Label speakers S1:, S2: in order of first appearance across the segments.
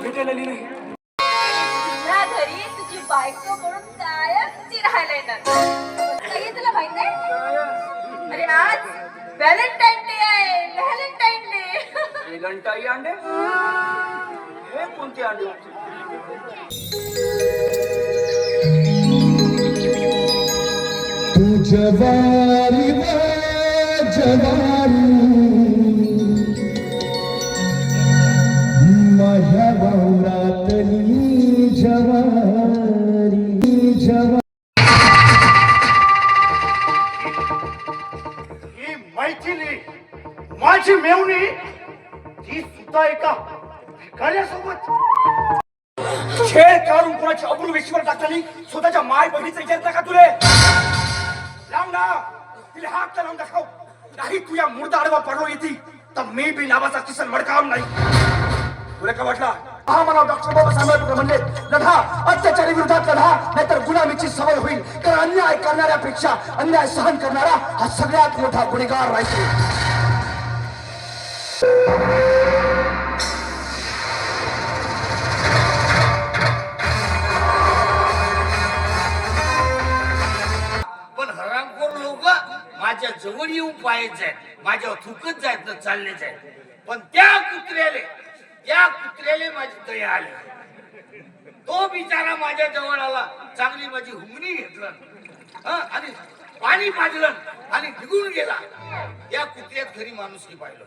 S1: भेटायला आली नाही.
S2: तुझ्या घरी तुझी बायको म्हणून कायमची राहायला येणार. काही तुला माहित आहे? अरे आज व्हॅलेंटाईन डे आहे. Valentine Day.
S1: घंटाई अंडे हे कोणते अंडे?
S3: तू जवारी व जवारी माझ्या वावरातली जवारी जवारी.
S4: ही मैथिली माझी मेवणी ती सुद्धा एका भिकाऱ्यासोबत
S1: खेळ काढून कोणाची अब्रू विश्वर टाकतानी स्वतःच्या माय बहिणीचा विचार का तुले? लाव ना तिला हात तर लावून दाखव. नाही तुझ्या मुर्दा आडवा पडलो येते तर मी बी नावाचा किसन मडकाव नाही. तुला काय वाटला? हा मला डॉक्टर बाबासाहेब आंबेडकर म्हणले लढा अत्याचारी विरोधात लढा नाहीतर गुलामीची सवय होईल. कारण अन्याय करणाऱ्यापेक्षा अन्याय सहन करणारा हा सगळ्यात मोठा गुन्हेगार राहतो.
S5: पण हरामखोर लोक माझ्या जवळ येऊन पायत जायत, माझ्यावर थुकत जायत ना चालले जायत. पण त्या कुत्र्याले माझी दया आली. तो बिचारा माझ्या जवळ आला, चांगली माझी हुमणी घेतलं आणि पाणी पाजलं आणि निघून गेला. या कुत्र्यात घरी माणूस पाहिलं.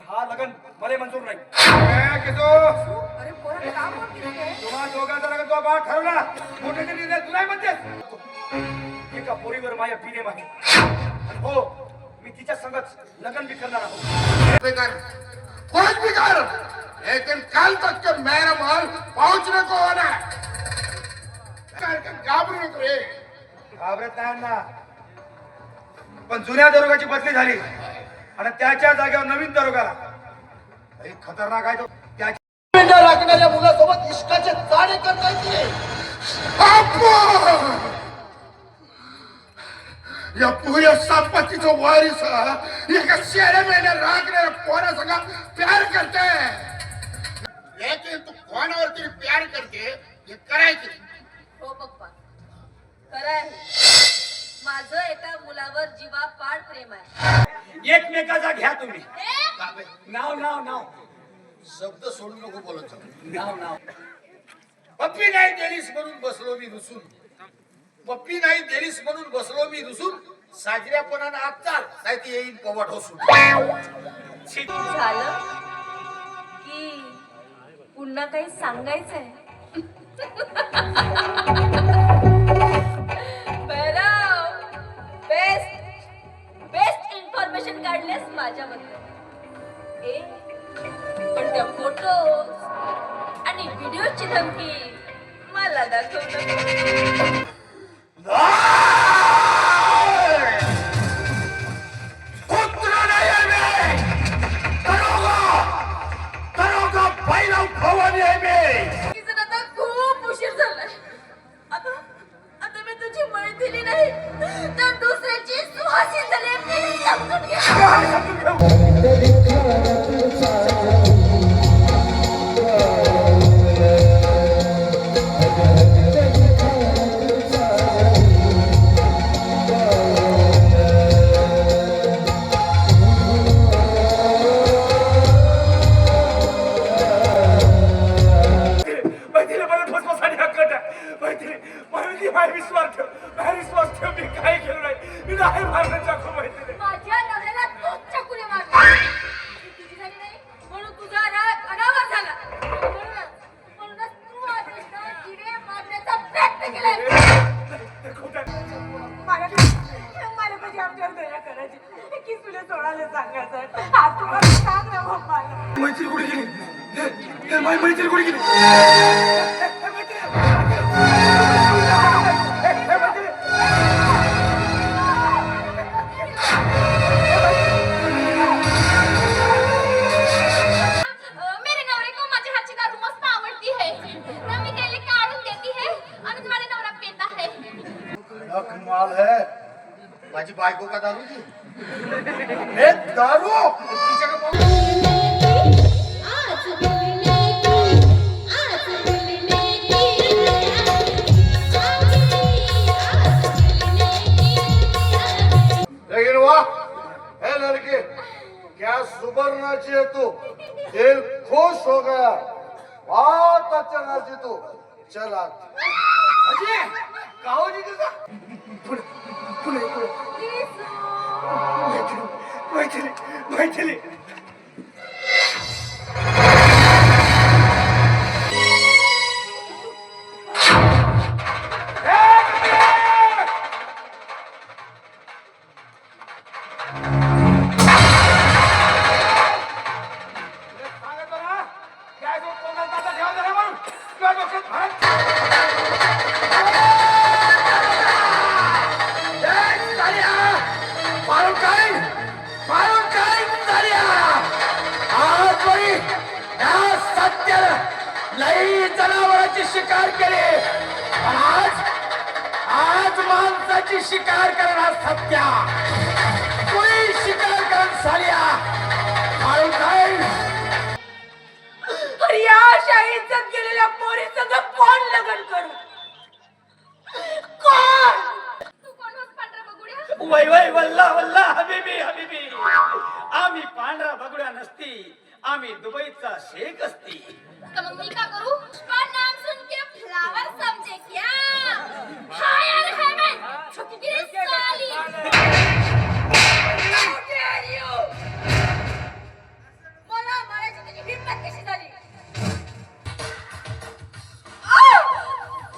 S1: हा लगन मला मंजूर नाही. तुम्हा दोघांचा लग्न तो बा ठरवला. मोठ्याचे निर्णय तू नाही म्हणतेस. एका पोरीवर माया पिणे मागे. हो मी तिच्या संगत लग्न भी करणार आहोत.
S4: कुछ भी कर लेकिन कल तक के मेरा माल पहुंचने को होना है. घाबरू नको रे.
S1: घाबरत नाही ना. पण जुन्या दरोगाची बदली झाली आणि त्याच्या जागेवर नवीन दरोगा आला. खतरनाक आहे तो.
S4: पिंडा लागणाऱ्या मुलासोबत इश्काचे चाडे करता येते. या पुऱ्या संपत्तीचं वारीस एका शेरे महिने रागणाऱ्या पोरासंग प्यार करते. लेकिन तू कोणावर तरी प्यार करते हे करायचे.
S2: हो पप्पा खरं आहे. माझं एका मुलावर जीवापाड प्रेम आहे.
S1: एकमेकाचा घ्या तुम्ही. नाव नाव नाव
S4: शब्द सोडू नको बोलत जाऊ.
S1: नाव नाव.
S5: पप्पी नाही दिलीस म्हणून बसलो मी रुसून. पप्पी नाही दिलीस म्हणून बसलो मी रुसून. साजऱ्यापणानं आत चाल नाही ती येईन पवाट होसून.
S2: झालं की पुन्हा काही सांगायचंय? बेस्ट इन्फॉर्मेशन काढलेस माझ्याबद्दल. पण त्या फोटो आणि व्हिडिओची धमकी मला दाखवतो. आता खूप उशीर झालाय. आता मी तुझी मैत्रिणी नाही तर दुसऱ्याची सुहासिन झाली. समजून घे. माझ्या नवऱ्याला तूच चकुले मारले. तुझी झाली नाही म्हणून तुझा राग अनावर झाला. म्हणूनच तू माझ्या जिरे मारण्याचा प्रयत्न केलाय. मला माझी आमच्यावर दया करायची की तुला सोडायला सांगायचं. आज तुम्हाला सांग ना मला.
S1: मैत्री कुठे गेली? मैत्री कुठे गेली?
S4: बायको का दारू ती? हे दारू तिच्याकडे पाहू. लेकिन वाह है लड़के, क्या सुबर्णाची है तू. दिल खुश हो गया. बहुत अच्छा नाची तू. चल आज.
S5: अजय कावजी का
S1: पुढे पुढे पुढे
S2: येसू.
S1: मैथिली मैथिली
S5: सांगतो ना काय जो तोंडात आता ठेवा जरा म्हणून तुझ्या डोक्यात भरत
S1: जनावरांची शिकार केली. आज माणसाची शिकार करणार सत्या. कोणी शिकार करत साल्या मारून काय.
S2: अरे या अशा इज्जत गेलेल्या पोरी संग कोण लग्न करू? कोण? तू कोण होस पांढरा बघूया?
S1: वय वय वल्ला वल्ला हबीबी हबीबी. आम्ही पांढरा बगड्या नसती, आम्ही दुबईचा शेख असती.
S2: तो मग मी का करू? पुष्पा नाम सुन के फ्लावर समझे क्या? हायर है मैं छोटी गिरी साली. How dare you? मला मारायची तुझी हिम्मत कशी झाली?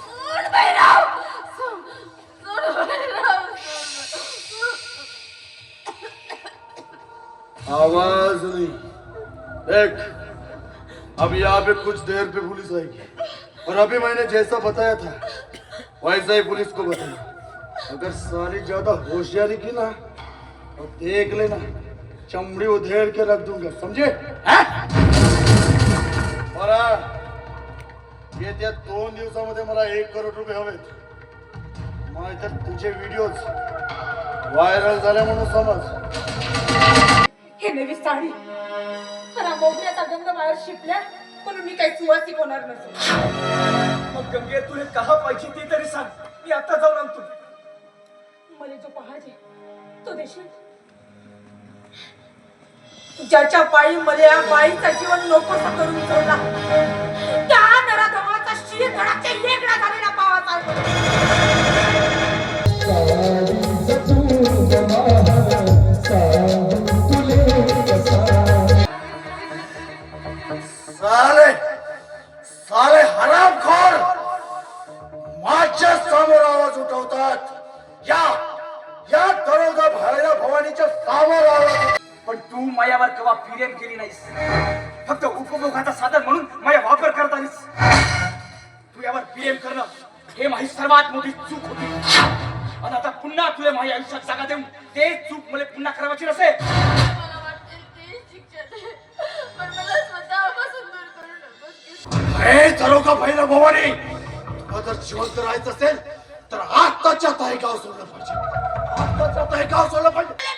S2: सोड भैरव. सोड भैरव.
S4: आवाज नहीं. देख, अब यहाँ पे कुछ देर पे पुलिस आएगी और अभी मैंने जैसा बताया था वैसा ही पुलिस को बताया. अगर सारी ज्यादा होशियारी की ना तो देख लेना, चमड़ी उधेड़ के रख दूंगा, समझे? और येत्या 2 दिवसामध्ये मला 1 करोड रुपये हवेत. नाहीतर तुझे व्हिडिओज व्हायरल झाले म्हणून समज.
S2: हे नवी साडी खरा मोगऱ्याचा गंध बाहेर शिपल्या म्हणून मी काही सुवासिक होणार नसेल.
S1: मग गंगे तुला कहा पाहिजे ते तरी सांग, मी आता जाऊन आणतो.
S2: मला जो पाहिजे तो देशील. ज्याच्या पायी मला या बाईचा जीवन नकोसा करून सोडला त्या नराधमाचा शिर धडाचे लेगडा झालेला पावाचा
S4: साले साले हरामखोर माझ्या समोर आवाज उठवतात. या दरोगा भैरव भवानीच्या समोर आवाज.
S1: पण तू मायावर कवा प्रेम केली नाहीस, फक्त उपभोगाचा साधन म्हणून माया वापर करत आलीस. तू यावर प्रेम करणं हे माझी सर्वात मोठी चूक होती. आणि आता पुन्हा तुला माझ्या आयुष्यात जागा देऊन ते चूक मला पुन्हा करावाची नसेल.
S2: मला वाटते ते शिक्षण पण मला स्वतःपासून दूर करू नकोस.
S4: हे दरोगा भैरव भवानी, तुला जर जिवंत राहायचं असेल तर आत्ताच्या ताई गाव सोडलं पाहिजे. आत्ताच्या ताई गाव सोडलं पाहिजे.